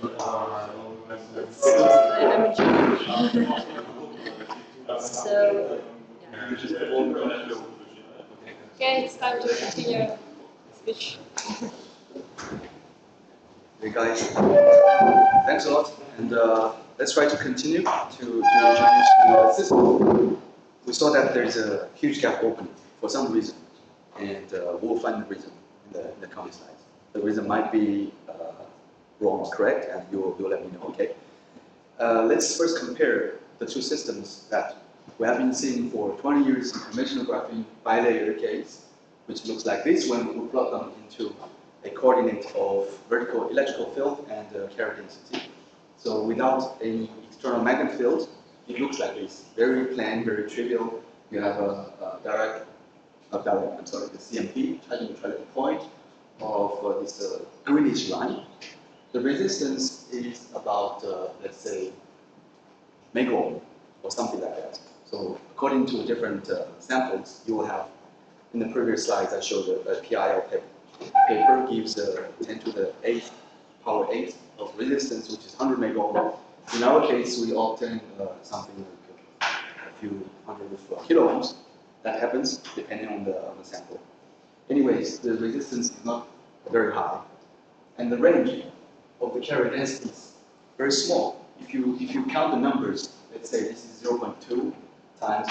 So, yeah. Okay, it's time to continue speech. Hey guys, thanks a lot, and let's try to continue to introduce the system. We saw that there is a huge gap open for some reason, and we'll find the reason in the coming slides. The reason might be wrong or correct, and you'll let me know, okay? Let's first compare the two systems that we have been seeing for 20 years in conventional graphing bilayer case, which looks like this when we plot them into a coordinate of vertical electrical field and carrier density. So without any external magnet field, it looks like this. Very plain, very trivial. You have the CMP, charging neutrality point of this greenish line. The resistance is about, let's say, megaohm or something like that. So according to different samples, you will have, in the previous slides I showed a PIL paper gives 10 to the 8th power 8 of resistance, which is 100 megaohm. In our case, we obtain something like a few hundred of kilo ohms. That happens depending on the sample. Anyways, the resistance is not very high, and the range of the carrier density is very small. If you count the numbers, let's say this is 0.2 times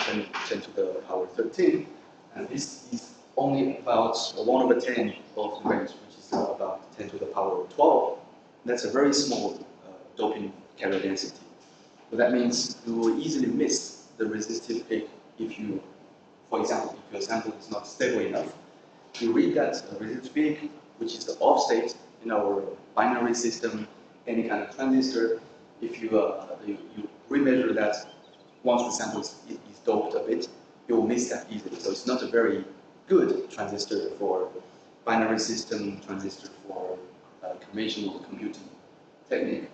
10 to the power 13, and this is only about 1/10 of the range, which is about 10 to the power 12. That's a very small doping carrier density. So that means you will easily miss the resistive peak if you, for example, if your sample is not stable enough. You read that resistive peak, which is the off state in our binary system, any kind of transistor. If you remeasure that once the sample is doped a bit, you will miss that easily. So it's not a very good transistor for binary system, transistor for conventional computing technique.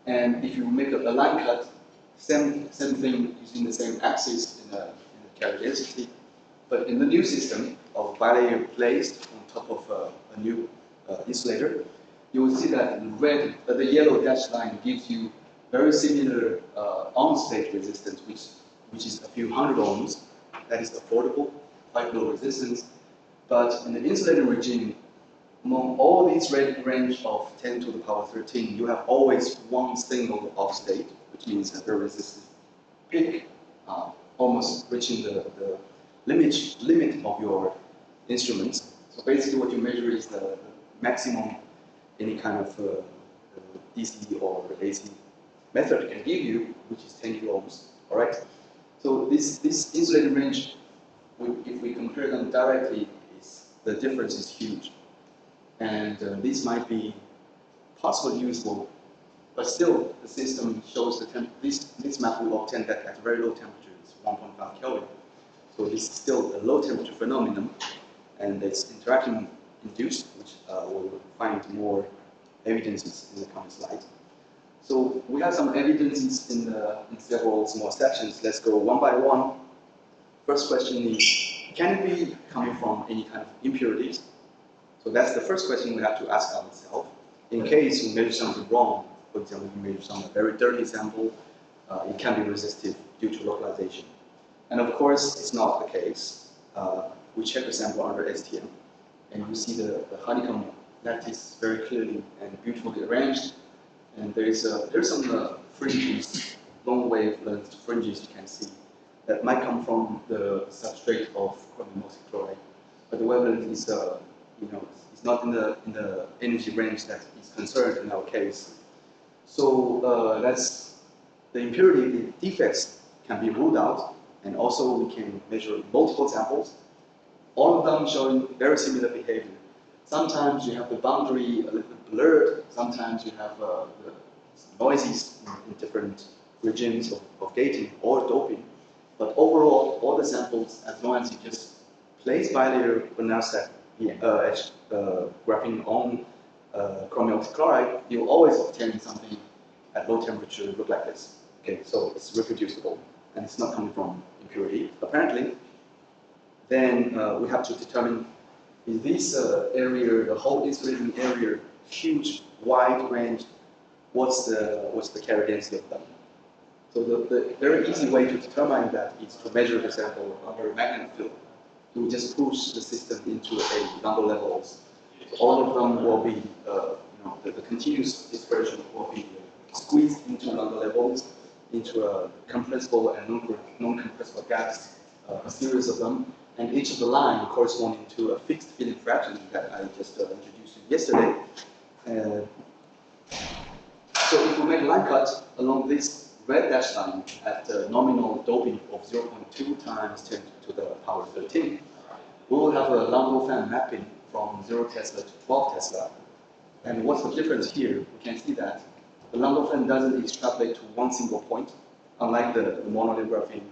And if you make a line cut, same thing using the same axis in the carrier density, but in the new system of bilayer placed on top of a new insulator, you will see that the yellow dashed line gives you very similar on-state resistance, which is a few hundred ohms. That is affordable, quite low resistance. But in the insulator regime, among all these range of 10 to the power 13, you have always one single off-state, which means a very resistive peak, almost reaching the limit of your instruments. So basically what you measure is the maximum any kind of DC or AC method can give you, which is 10 kilo ohms. All right. So this insulator range, if we compare them directly, the difference is huge, and this might be possibly useful, but still the system shows this map will obtain that at very low temperature, it's 1.5 Kelvin. So this is still a low temperature phenomenon, and it's interaction induced, which we'll find more evidences in the coming slides. So we have some evidences in several small sections. Let's go one by one. First question is, can it be coming from any kind of impurities? So that's the first question we have to ask ourselves. In case we measure something wrong, for example, we measure some very dirty sample, it can be resistive due to localization. And of course, it's not the case. We check the sample under STM, and you see the honeycomb lattice very clearly and beautifully arranged. And there's some fringes, long wavelength fringes you can see that might come from the substrate of chromium oxychloride, but the wavelength is it's not in the energy range that is concerned in our case. So that's the impurity, the defects can be ruled out, and also we can measure multiple samples, all of them showing very similar behavior. Sometimes you have the boundary a little bit blurred, sometimes you have the noises in different regimes of gating or doping. But overall, all the samples, as long as you just place bilayer graphene on chromium oxychloride, you always obtain something at low temperature look like this. Okay, so it's reproducible and it's not coming from impurity, apparently. Then we have to determine, is this area, the whole insulating area, huge wide range, what's the carrier density of them. So the very easy way to determine that is to measure the sample under a magnetic field. You just push the system into a number levels. So all of them will be, the continuous dispersion will be squeezed into number levels, into a compressible and non-compressible gaps, a series of them, and each of the line corresponding to a fixed filling fraction that I just introduced yesterday. So if we make a line cut along this red dashed line at the nominal doping of 0.2 times 10 to the power 13, we will have a Landau-Fan mapping from 0 Tesla to 12 Tesla. And what's the difference here? We can see that the Landau-Fan doesn't extrapolate to one single point, unlike the monolith graphene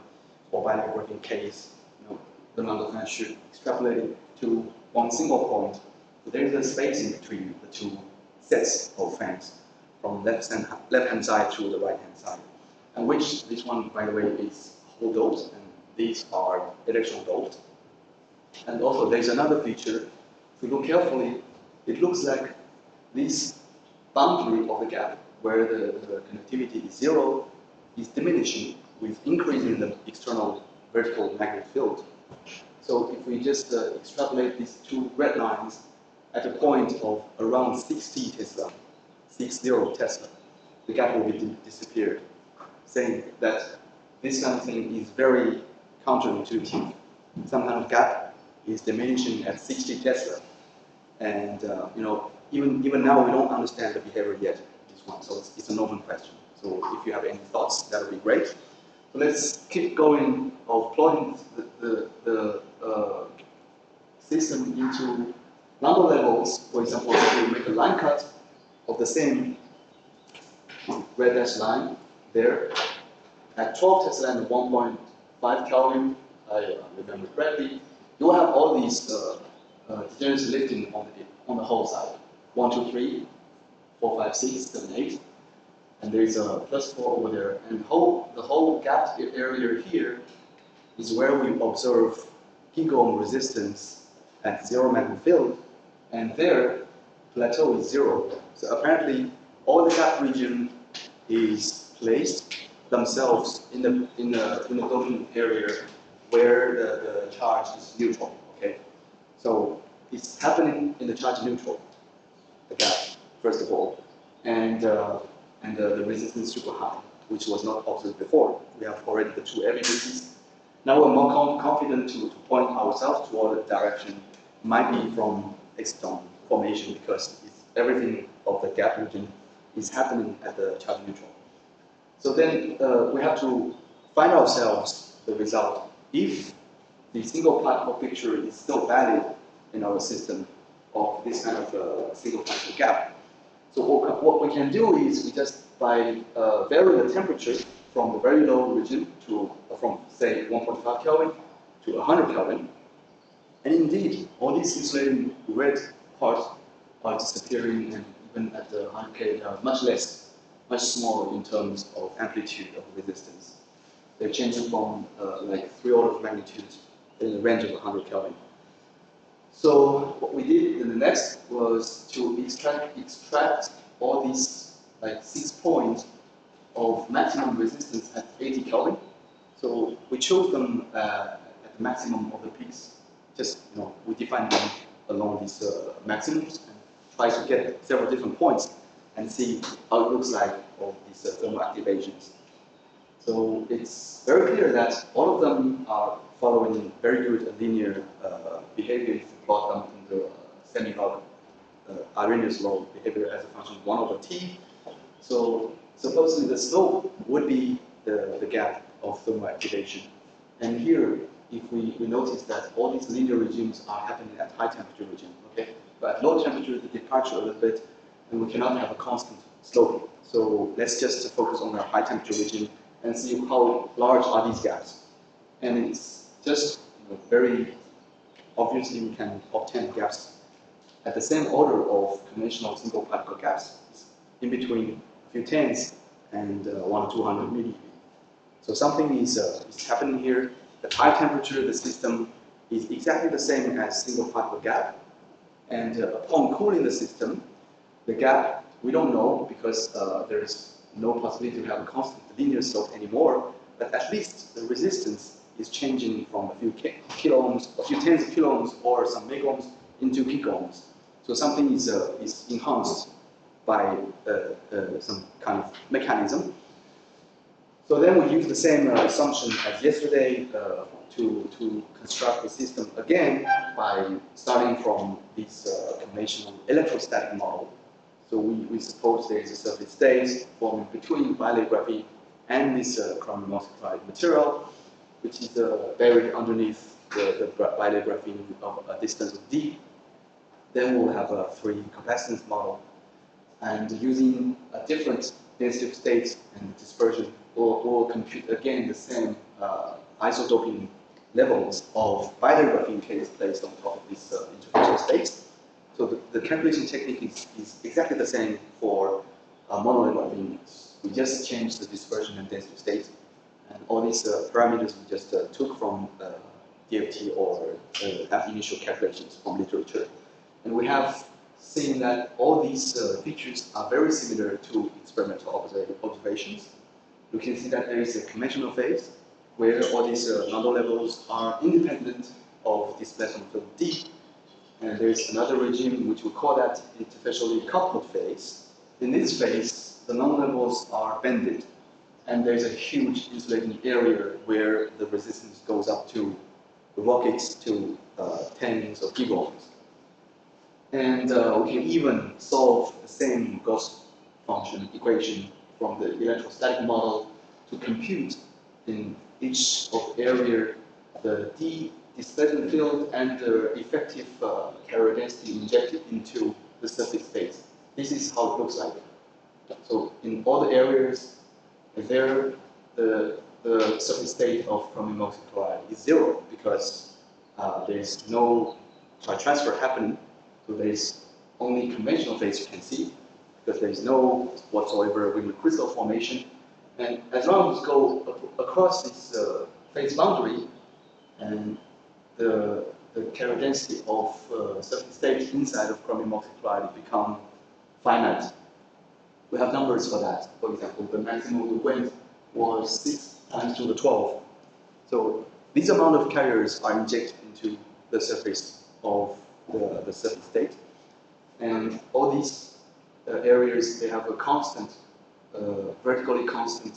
or binary graphene case. The Landau-Fan should extrapolate it to one single point. So there is a spacing between the two sets of fans, from left-hand side to the right-hand side. And which this one, by the way, is hole doped, and these are electron doped. And also, there's another feature. If you look carefully, it looks like this boundary of the gap, where the conductivity is 0, is diminishing with increasing the external vertical magnetic field. So if we just extrapolate these two red lines at a point of around 60 Tesla, 60 Tesla, the gap will be disappeared, saying that this kind of thing is very counterintuitive. Some kind of gap is diminishing at 60 Tesla, and even now we don't understand the behavior yet. This one, so it's an open question. So if you have any thoughts, that would be great. So let's keep going of plotting the system into number levels. For example, if we make a line cut of the same red dash line there at 12 Tesla and 1.5 Kelvin, I remember correctly, you will have all these degeneracy lifting on the whole side. 1, 2, 3, 4, 5, 6, 7, 8. And there is a +4 over there. And the whole gap area here is where we observe gigaohm resistance at 0 magnetic field. And there, plateau is 0. So apparently, all the gap region is placed themselves in the doping area where the charge is neutral. Okay, so it's happening in the charge neutral, the gap, first of all, and the resistance is super high, which was not observed before. We have already the two evidences. Now we're more confident to point ourselves toward the direction might be from exciton formation, because everything of the gap region is happening at the charge neutral. So then we have to find ourselves the result if the single particle picture is still valid in our system of this kind of single particle gap. So what we can do is we just by varying the temperature from the very low region to from say 1.5 Kelvin to 100 Kelvin, and indeed all these insulating red parts are disappearing, and even at the 100K they are much smaller in terms of amplitude of resistance. They're changing from like 3 orders of magnitude in the range of 100 Kelvin. So what we did in the next was to extract all these like 6 points of maximum resistance at 80 Kelvin. So we chose them at the maximum of the peaks. Just we define them along these maximums and try to get several different points and see how it looks like of these thermal activations. So it's very clear that all of them are following very good linear behavior if you plot them in the semi-log Arrhenius law behavior as a function of 1 over t. So supposedly the slope would be the gap of thermal activation. And here, if we notice that all these linear regimes are happening at high temperature regime, okay? But at low temperature, the departure a little bit, and we cannot have a constant slope. So let's just focus on the high temperature regime and see how large are these gaps. And it's just very obviously we can obtain gaps at the same order of conventional single particle gaps, in between a few tens and 1 or 200 millieV. So something is happening here. At high temperature, the system is exactly the same as single particle gap, and upon cooling the system, the gap We don't know because there is no possibility to have a constant linear slope anymore, but at least the resistance is changing from a few kiloohms, a few tens of kiloohms, or some megohms into picohms. So something is enhanced by some kind of mechanism. So then we use the same assumption as yesterday to construct the system again by starting from this conventional electrostatic model. So we suppose there is a surface state forming between bilayer graphene and this chromium oxide material, which is buried underneath the bilayer graphene of a distance of d. Then we'll have a 3 capacitance model. And using a different density of states and dispersion, we'll compute again the same isodoping levels of bilayer graphene case placed on top of these interfacial states. So the calculation technique is exactly the same for monolayer graphene. We just changed the dispersion and density of states, and all these parameters we just took from DFT or ab initio calculations from literature. And we have seen that all these features are very similar to experimental observations. You can see that there is a conventional phase where all these number levels are independent of displacement field D. And there's another regime which we call that interfacially coupled phase. In this phase, the number levels are bended, and there's a huge insulating area where the resistance goes up to rockets to tens or gigahms. And we can even solve the same Gauss function equation from the electrostatic model to compute in each of area the D displacement field and the effective carrier density injected into the surface space. This is how it looks like. So in all the areas there, the surface state of chromium oxide chloride is 0 because there is no charge transfer happening. So there is only conventional phase you can see because there is no whatsoever Wigner crystal formation. And as long as you go across this phase boundary, and the carrier density of surface state inside of chromium oxide chloride become finite. We have numbers for that. For example, the maximum we went was 6 times to the 12. So these amount of carriers are injected into the surface of the surface state. And all these areas, they have a constant, vertically constant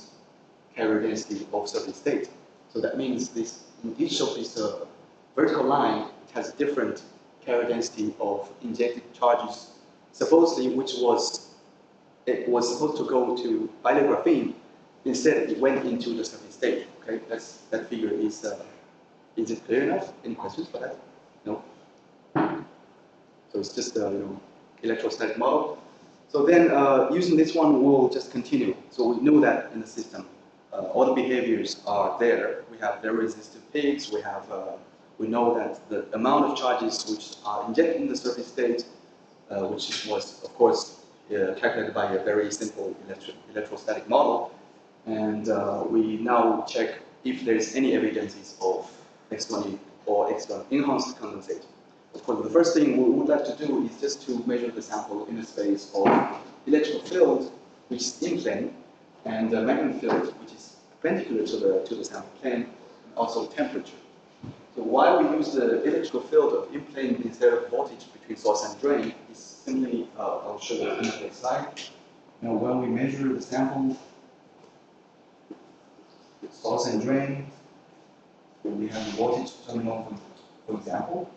carrier density of surface state. So that means this, in each of these vertical line, it has a different carrier density of injected charges, supposedly it was supposed to go to bilayer graphene. Instead, it went into the surface state. Okay, that figure is it clear enough? Any questions for that? No. So it's just electrostatic model. So then, using this one, we'll just continue. So we know that in the system, all the behaviors are there. We have very resistive peaks. We know that the amount of charges which are injected in the surface state, which was, of course, calculated by a very simple electrostatic model. And we now check if there's any evidences of external or external enhanced condensate. Of course, the first thing we would like to do is just to measure the sample in the space of electrical field, which is in plane, and the magnetic field, which is perpendicular to the sample plane, and also temperature. So why we use the electrical field of in plane instead of voltage between source and drain is simply, I'll show you in the next slide. Now, when we measure the sample, source and drain, we have the voltage terminal, for example.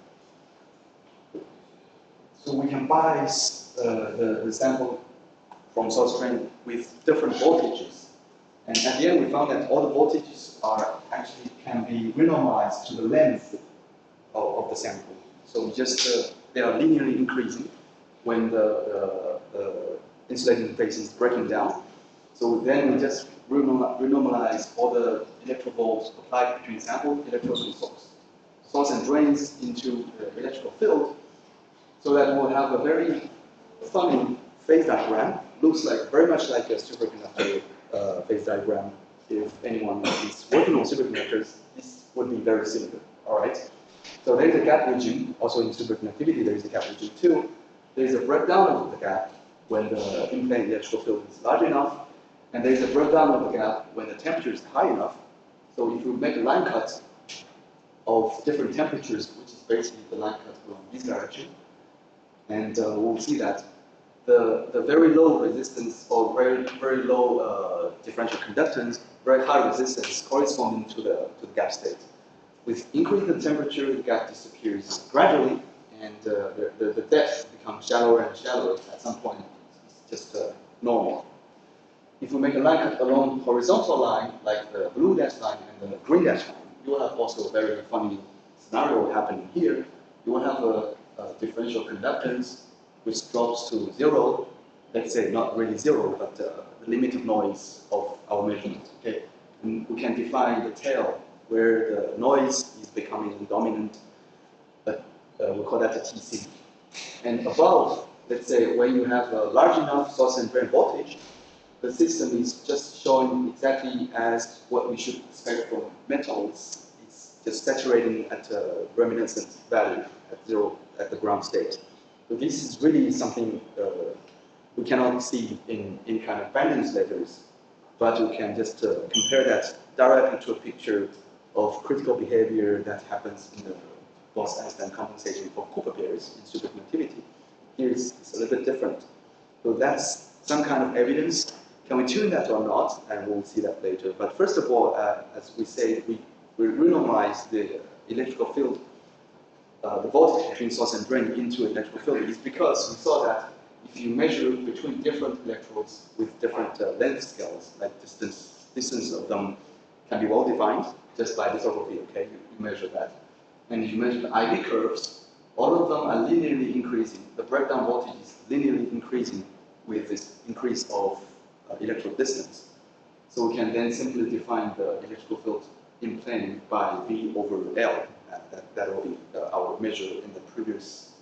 So we can bias the sample from source drain with different voltages. And at the end, we found that all the voltages actually can be renormalized to the length of the sample. So just they are linearly increasing when the insulating phase is breaking down. So then we just renormalize all the electrovolts applied between sample, electrode, and source and drains into the electrical field, so that we'll have a very funny phase diagram. Looks like very much like a superconductor phase diagram. If anyone is working on superconductors, this would be very similar. All right. So there's a gap region. Also in superconductivity, there is a gap region too. There is a breakdown of the gap, when the in-plane electrical field is large enough, and there is a breakdown of the gap when the temperature is high enough. So if you make a line cut of different temperatures, which is basically the line cut along this direction, and we'll see that the very low resistance or very low differential conductance, very high resistance corresponding to the gap state. With increasing temperature, the gap disappears gradually, and the depth becomes shallower and shallower. At some point, it's just normal. If we make a line cut along horizontal line, like the blue dashed line and the green dashed line, you will have also a very funny scenario happening here. You will have a differential conductance which drops to 0. Let's say not really 0, but the limit of noise of our measurement. Okay, and we can define the tail where the noise is becoming dominant. But we call that a TC. And above, let's say when you have a large enough source and drain voltage, the system is just showing exactly as what we should expect from metals. It's just saturating at a reminiscent value at 0 at the ground state. So this is really something we cannot see in kind of band insulators, but we can just compare that directly to a picture of critical behavior that happens in the Bose-Einstein compensation for Cooper pairs in superconductivity. Here it's a little bit different. So that's some kind of evidence. Can we tune that or not? And we'll see that later. But first of all, as we say, we renormalize the electrical field, the voltage between source and drain into electrical field is because we saw that if you measure between different electrodes with different length scales, like distance of them can be well defined just by lithography, okay? You measure that. And if you measure the IV curves, all of them are linearly increasing. The breakdown voltage is linearly increasing with this increase of electrode distance. So we can then simply define the electrical field in plane by V over L. That will be our measure in the previous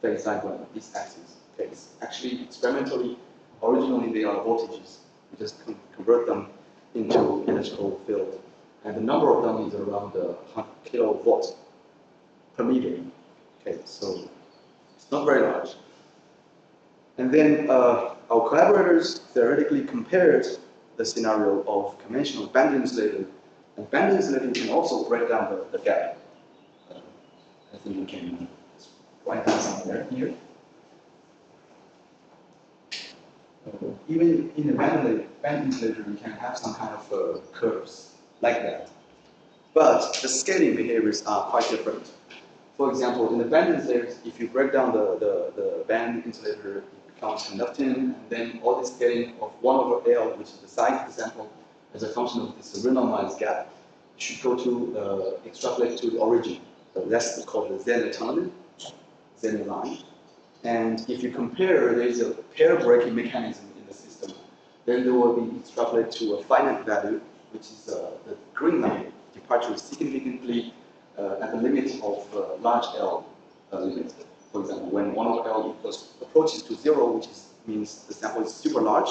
phase diagram of this axis. Okay. Actually, experimentally, originally they are voltages. We just convert them into electrical field. And the number of them is around 100 kilowatt per meter. Okay, so it's not very large. And then our collaborators theoretically compared the scenario of conventional band insulator. And band insulator can also break down the gap. I think we can write that somewhere here. Even in the band insulator, we can have some kind of curves like that. But the scaling behaviors are quite different. For example, in the band insulators, if you break down the band insulator, it becomes conducting, and then all the scaling of 1 over L, which is the size of the sample, as a function of this renormalized gap, should go to extrapolate to the origin. So that's called the Zheng line. And if you compare, there is a pair breaking mechanism in the system, then there will be extrapolated to a finite value, which is the green line. Departure is significantly at the limit of large L limit. For example, when 1 over L approaches to 0, which means the sample is super large,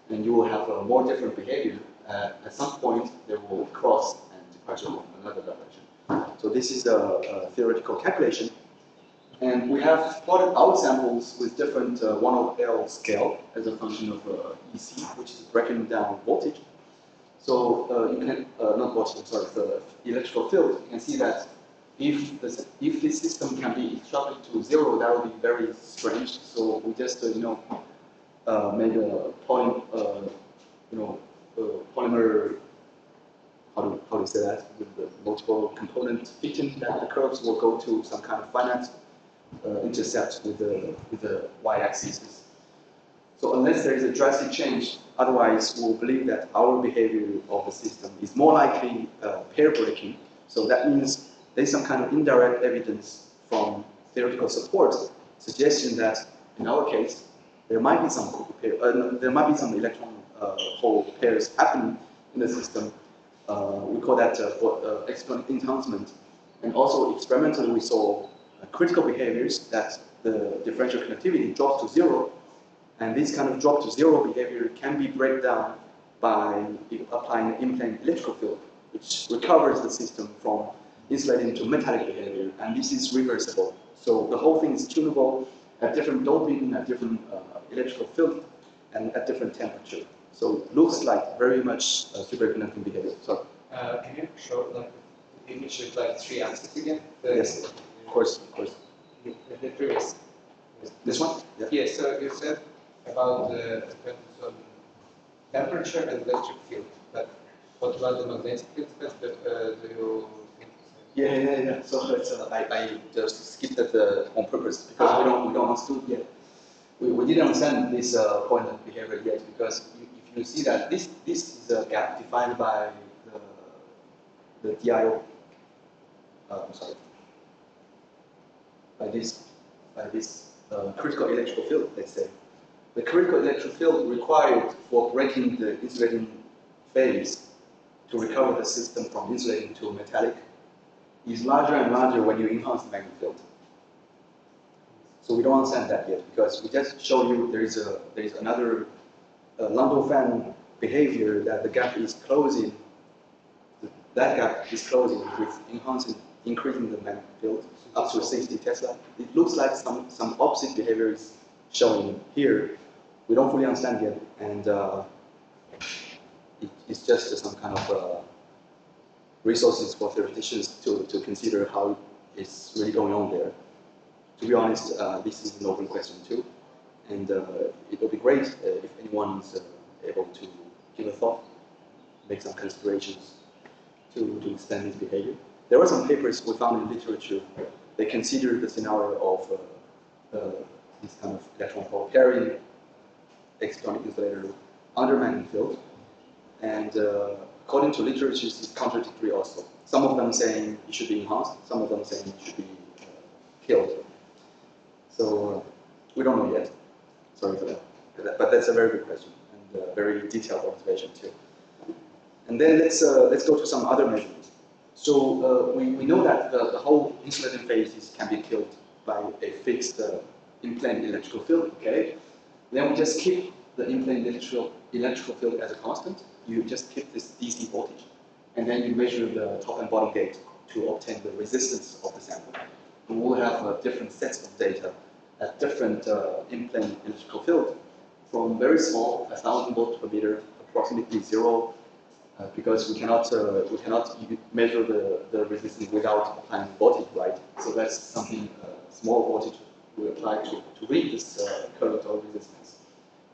and you will have a more different behavior. At some point, they will cross and departure in another direction. So this is a theoretical calculation. And we have plotted out samples with different 1 over L scale as a function of EC, which is breaking down voltage. So you can, not voltage, I'm sorry, the electrical field, you can see that if this system can be extrapolated to 0, that would be very strange. So we just, made a polymer, how do you say that, with the multiple component fitting, that the curves will go to some kind of finite intercept with the y-axis. So unless there is a drastic change, otherwise we'll believe that our behavior of the system is more likely pair breaking. So that means there's some kind of indirect evidence from theoretical support suggesting that in our case there might be some there might be some electron hole pairs happening in the system. We call that exponent enhancement. And also experimentally we saw critical behaviors that the differential conductivity drops to 0, and this kind of drop to 0 behavior can be break down by applying an in-plane electrical field, which recovers the system from insulating to metallic behavior, and this is reversible. So the whole thing is tunable, at different doping, at different electrical field, and at different temperature. So it looks like very much superconducting behavior. So, can you show like the image with like 3 axes again? Yes, of course. The previous. This one? Yeah. Yes. So you said about the dependence on temperature and electric field, but what about the magnetic field? Do you think? Yeah. So it's, I just skipped that on purpose because we don't understand yet. We didn't understand this point of behavior yet because if you see that this is a gap defined by the DIO. Sorry. By this critical electrical field, let's say. The critical electric field required for breaking the insulating phase to recover the system from insulating to metallic is larger and larger when you enhance the magnetic field. So we don't understand that yet because we just show you there is another Landau-Fan behavior that the gap is closing. That gap is closing with increasing the magnetic field up to 60 Tesla. It looks like some opposite behavior is showing here. We don't fully understand yet, and it's just some kind of resources for theoreticians to consider how it's really going on there. To be honest, this is an open question too, and it would be great if anyone's able to give a thought, make some considerations to explain this behavior. There were some papers we found in literature. They consider the scenario of this kind of electron hole pairing exciton insulator under magnetic field, and according to literature, it's contradictory also. Some of them saying it should be enhanced, some of them saying it should be killed. So we don't know yet. Sorry for that. But that's a very good question and a very detailed observation too. And then let's go to some other measurements. So we know that the whole insulating phase can be killed by a fixed in-plane electrical field. Okay. Then we just keep the in-plane electrical field as a constant. You just keep this DC voltage, and then you measure the top and bottom gate to obtain the resistance of the sample. And we'll have different sets of data at different in-plane electrical field, from very small, 1,000 volts per meter, approximately 0, because we cannot measure the resistance without applying voltage, right? So that's something small voltage we apply to read this current or resistance.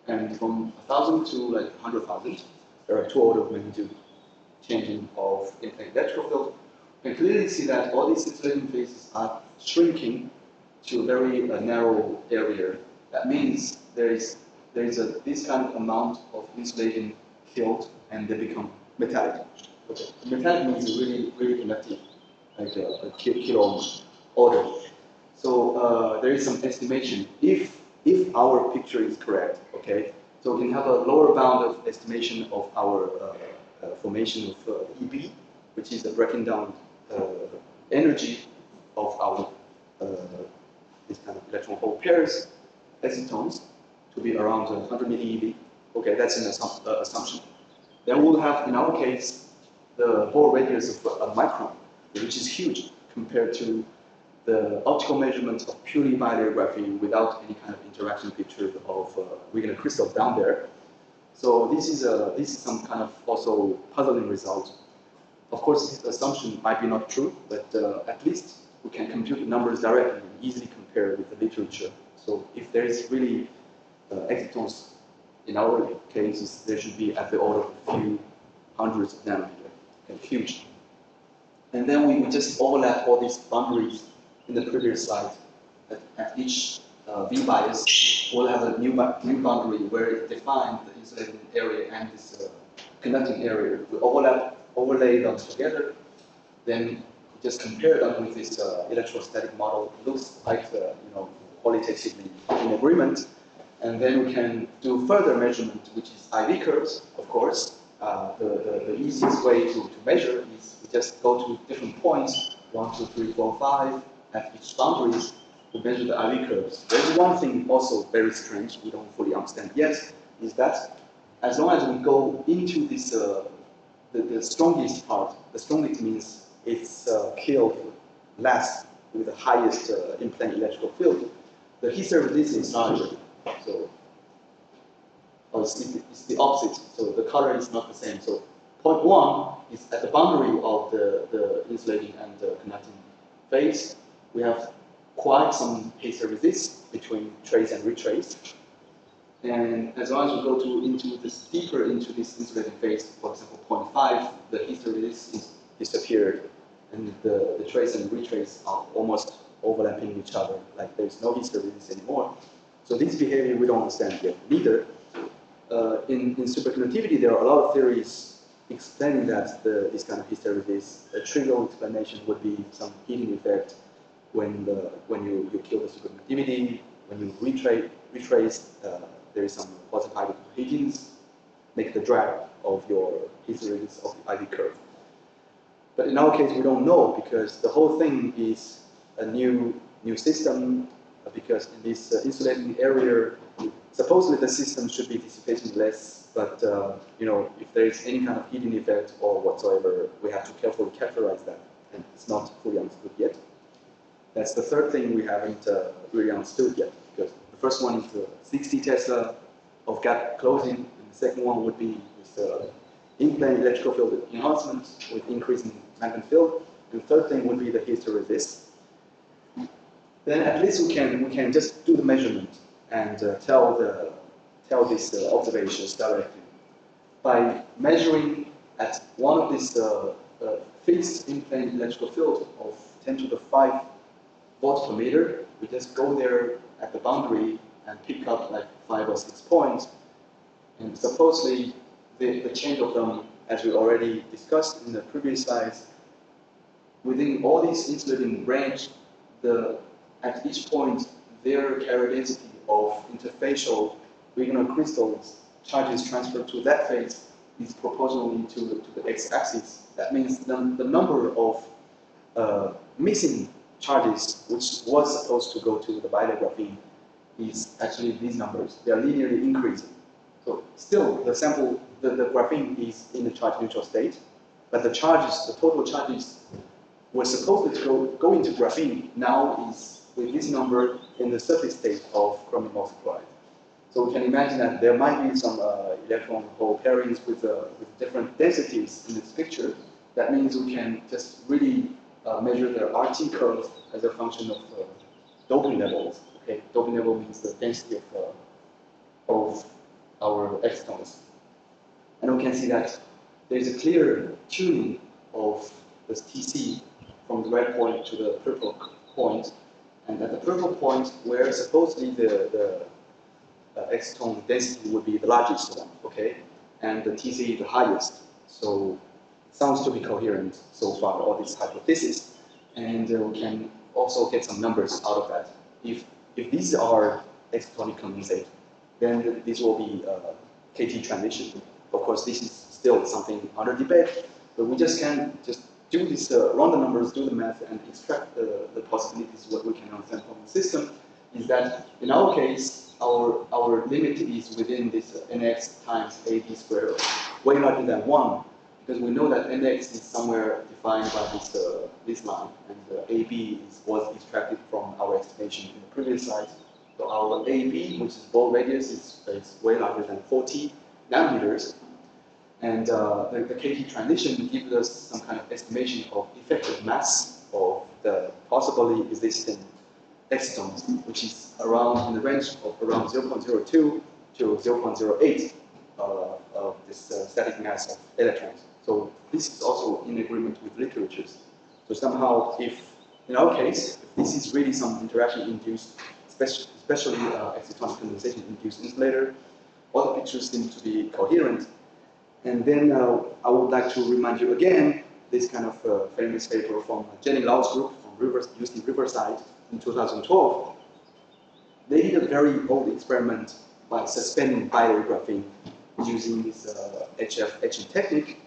And from 1,000 to like 100,000, there are 2 orders of magnitude changing of in-plane electrical field. You can clearly see that all these insulating phases are shrinking to a very narrow area. That means there is this kind of amount of insulating field, and they become metallic. Okay. Metallic means really conductive, like a kilo order. So there is some estimation. If our picture is correct, okay, so we can have a lower bound of estimation of our formation of EB, which is the breaking down energy of our this kind of electron hole pairs, excitons, to be around 100 millieV. Okay, that's an assumption. Then we'll have, in our case, the Bohr radius of a micron, which is huge compared to the optical measurements of purely bilarygraphy without any kind of interaction picture of regular crystals down there. So this is some kind of also puzzling result. Of course, this assumption might be not true, but at least we can compute the numbers directly and easily compare with the literature. So if there is really excitons, in our cases, there should be at the order of a few hundreds of nanometers, okay, huge. And then we just overlap all these boundaries in the previous slide. At each V bias, we'll have a new boundary where it defines the insulating area and this conducting area. We overlay them together, then just compare them with this electrostatic model. It looks like qualitatively in agreement. And then we can do further measurement, which is IV curves, of course. The easiest way to measure is we just go to different points, 1, 2, 3, 4, 5, at each boundaries to measure the IV curves. There's one thing also very strange, we don't fully understand yet, is that as long as we go into this, the strongest part, the strongest means it's killed last with the highest in-plane electrical field. the hysteresis is larger. So it's the opposite. So the color is not the same. So point 1 is at the boundary of the insulating and conducting phase. We have quite some hysteresis between trace and retrace. And as long as we go deeper into this insulating phase, for example, point 5, the hysteresis is disappeared, and the trace and retrace are almost overlapping each other, like there's no hysteresis anymore. So this behavior we don't understand yet. Neither. In superconductivity, there are a lot of theories explaining that this kind of hysteresis. A trivial explanation would be some heating effect when you kill the superconductivity. When you retrace, there is some positive hydrogen heatings, make the drag of your hysteresis of the IV curve. But in our case, we don't know because the whole thing is a new system. Because in this insulating area, supposedly the system should be dissipating less. But if there is any kind of heating effect or whatsoever, we have to carefully characterize that, and it's not fully understood yet. That's the third thing we haven't really understood yet. Because the first one is the 60 Tesla of gap closing, and the second one would be this in-plane electrical field enhancement with increasing magnetic field, and the third thing would be the hysteresis. Then at least we can just do the measurement and tell these observations directly by measuring at one of these fixed in-plane electrical field of 10 to the 5 volts per meter. We just go there at the boundary and pick up like 5 or 6 points, and supposedly the change of them, as we already discussed in the previous slides, within all these insulating range, at each point, their carrier density of interfacial regional crystals charges transferred to that phase is proportionally to the x-axis. That means the number of missing charges, which was supposed to go to the bilayer graphene, is actually these numbers. They are linearly increasing. So still, the sample, the graphene is in the charge neutral state, but the total charges were supposed to go into graphene, now is with this number in the surface state of chromium oxide. So we can imagine that there might be some electron-hole pairings with different densities in this picture. That means we can just really measure the RT curve as a function of doping levels. Okay, doping level means the density of our excitons. And we can see that there's a clear tuning of the TC from the red point to the purple point. And at the purple point, where supposedly the exciton density would be the largest one, okay, and the TC the highest. So it sounds to be coherent so far, all these hypotheses, and we can also get some numbers out of that. If these are excitonic condensate, then this will be KT transition. Of course, this is still something under debate, but we just can do this, run the numbers, do the math, and extract the possibilities what we can understand from the system. Is that in our case, our limit is within this nx times ad squared, way larger than 1, because we know that nx is somewhere defined by this line, and ab was extracted from our estimation in the previous slide. So our ab, which is ball radius, is way larger than 40 nanometers. And the KT transition gives us some kind of estimation of effective mass of the possibly existing excitons, which is around in the range of around 0.02 to 0.08 of this static mass of electrons. So this is also in agreement with literatures. So somehow, if in our case, if this is really some interaction induced, especially excitonic condensation induced insulator, all the pictures seem to be coherent. And then I would like to remind you again this kind of famous paper from Zheng Lao's group from UC Riverside in 2012. They did a very old experiment by suspending bilayer graphene using this HF etching technique,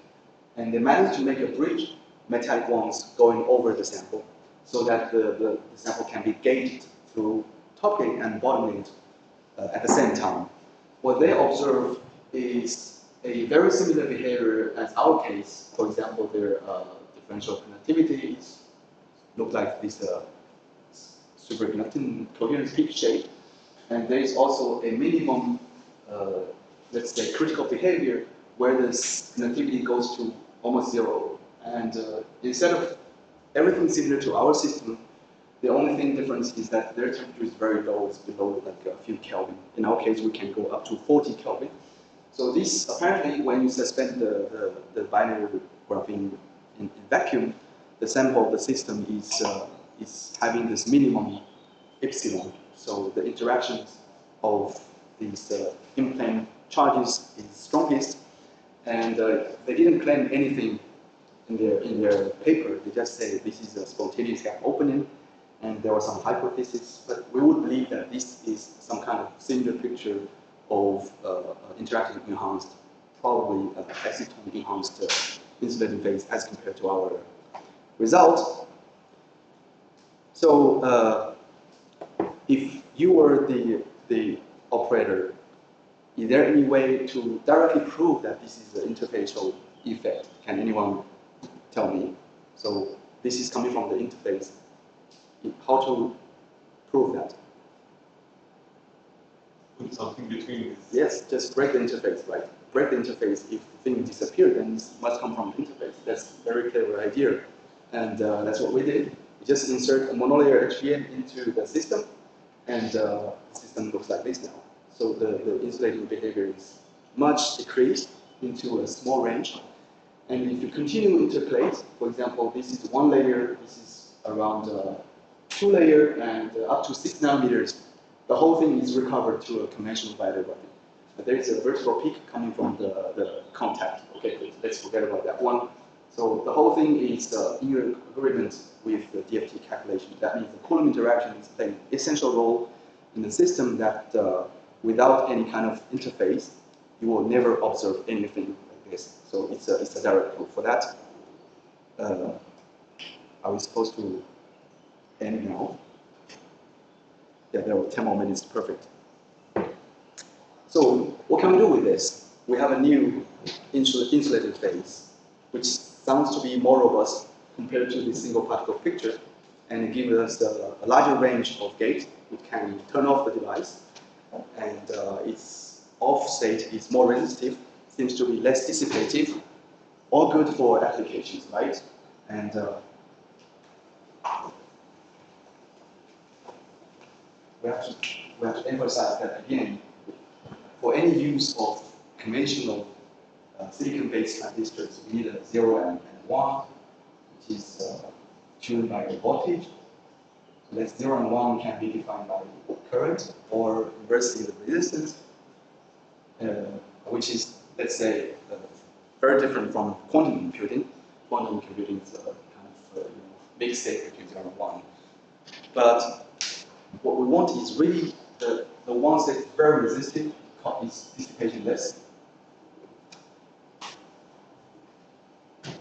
and they managed to make a bridge metallic ones going over the sample, so that the sample can be gated through top gate and bottom gate at the same time. What they observe is a very similar behavior as our case. For example, their differential conductivities look like this superconducting coherent peak shape, and there is also a minimum, let's say, critical behavior where this conductivity goes to almost zero. And instead of everything similar to our system, the only thing difference is that their temperature is very low, it's below like a few Kelvin. In our case, we can go up to 40 Kelvin. So this, apparently, when you suspend the binary graphene in vacuum, the sample of the system is having this minimum epsilon. So the interactions of these in-plane charges is strongest, and they didn't claim anything in their paper. They just say this is a spontaneous gap opening, and there was some hypothesis, but we would believe that this is some kind of similar picture of interactive enhanced, probably exciton enhanced insulating phase as compared to our result. So if you were the operator, is there any way to directly prove that this is an interfacial effect? Can anyone tell me? So this is coming from the interface. How to prove that? Put something between this. Yes, just break the interface, right? Break the interface. If the thing disappeared, then it must come from the interface. That's a very clever idea. And that's what we did. We just insert a monolayer HBM into the system, and the system looks like this now. So the insulating behavior is much decreased into a small range. And if you continue intercalate, for example, this is one layer, this is around 2 layer, and up to 6 nanometers, the whole thing is recovered to a conventional biodigraphy. There is a vertical peak coming from the contact. Okay, let's forget about that one. So the whole thing is in agreement with the DFT calculation. That means the Coulomb interaction is playing an essential role in the system that without any kind of interface, you will never observe anything like this. So it's a direct proof for that. Are we supposed to end now? Yeah, there were 10 more minutes, perfect. So what can we do with this? We have a new insulated phase, which sounds to be more robust compared to the single particle picture, and it gives us a larger range of gates. We can turn off the device, and its off state is more resistive, seems to be less dissipative, all good for applications, right? And we have to emphasize that again, for any use of conventional silicon-based transistors, we need a 0 and 1, which is tuned by the voltage. So that 0 and 1 can be defined by current or inversely the resistance, which is, let's say, very different from quantum computing. Quantum computing is a kind of mixed state between 0 and 1. But what we want is really the one state is very resistive, is dissipation less.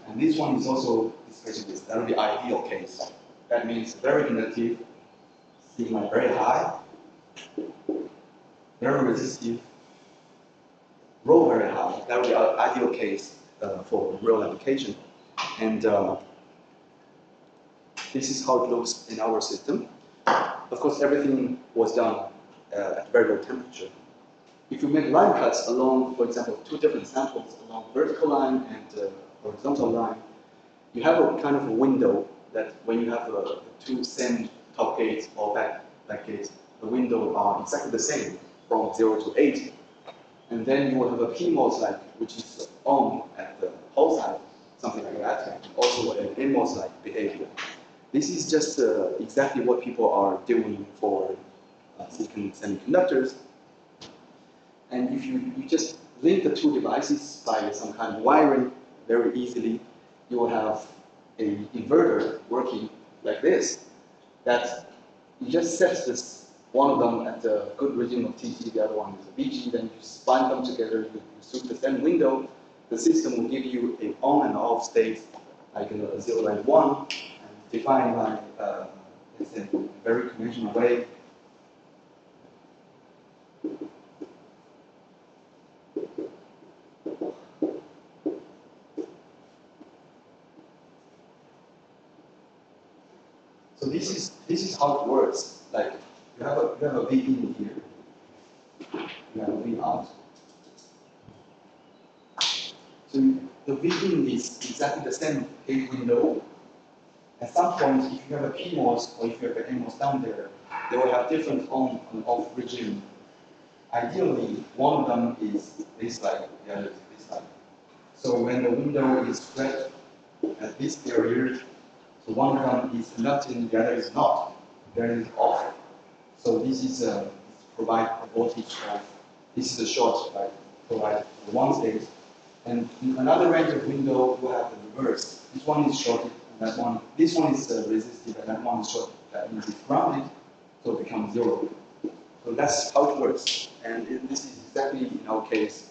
And this one is also dissipation less. That would be ideal case. That means very conductive, sigma very high, very resistive, rho very high. That would be our ideal case for real application. And this is how it looks in our system. Of course, everything was done at very low temperature. If you make line cuts along, for example, 2 different samples along vertical line and horizontal line, you have a kind of a window that when you have 2 same top gates or back gates, the window are exactly the same from 0 to 8. And then you will have a PMOS-like, which is on at the whole side, something like that, and also an NMOS-like behavior. This is just exactly what people are doing for silicon semiconductors. And if you just link the 2 devices by some kind of wiring very easily, you will have an inverter working like this, that you just set this one of them at a good regime of TT, the other one is a BG, then you just bind them together, you suit the same window, the system will give you an on and off state, like a 0 and 1, and defined by, let's say, a very conventional way. So this is how it works. like you have a V in here, you have a V out. So the V in is exactly the same gate window. At some point, if you have a PMOS or if you have an NMOS down there, they will have different on and off regime. Ideally, one of them is this light, the other is this light. So when the window is flat at this area, so one of them is conducting, the other is not. The other is off. So this is provide a voltage of, this is a short, like provide one state. And in another range of window, you have the reverse. This one is shorted, and that one, this one is resistive, and that one is shorted. That means it's grounded, so it becomes 0. So that's how it works. And this is exactly in our case.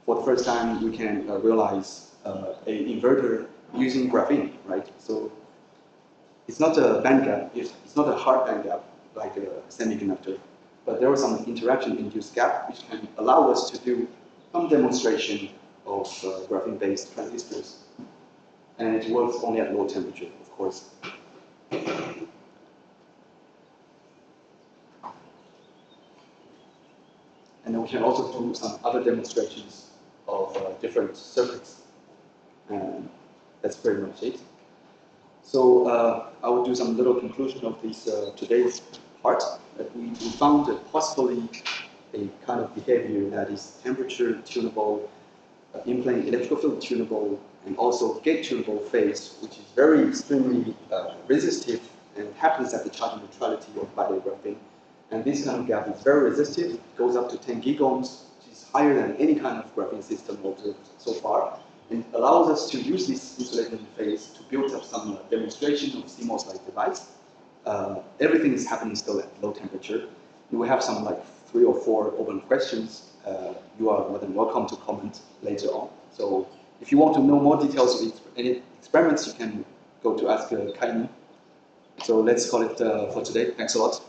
For the first time, we can realize an inverter using graphene, right? So it's not a band gap, it's not a hard band gap like a semiconductor, but there was some interaction-induced gap which can allow us to do some demonstration of graphene-based transistors. And it works only at low temperature, of course. And we can also do some other demonstrations of different circuits. And that's pretty much it. So I will do some little conclusion of this today's part. That we found that possibly a kind of behavior that is temperature tunable, in-plane electrical field tunable, and also gate tunable phase, which is very extremely resistive and happens at the charge neutrality of bilayer graphene. And this kind of gap is very resistive. It goes up to 10 gigohms, which is higher than any kind of graphene system observed so far. And allows us to use this insulating phase to build up some demonstration of CMOS-like device. Everything is happening still at low temperature. We will have some like 3 or 4 open questions. You are more than welcome to comment later on. So if you want to know more details of any experiments, you can go to ask Kaini. So let's call it for today. Thanks a lot.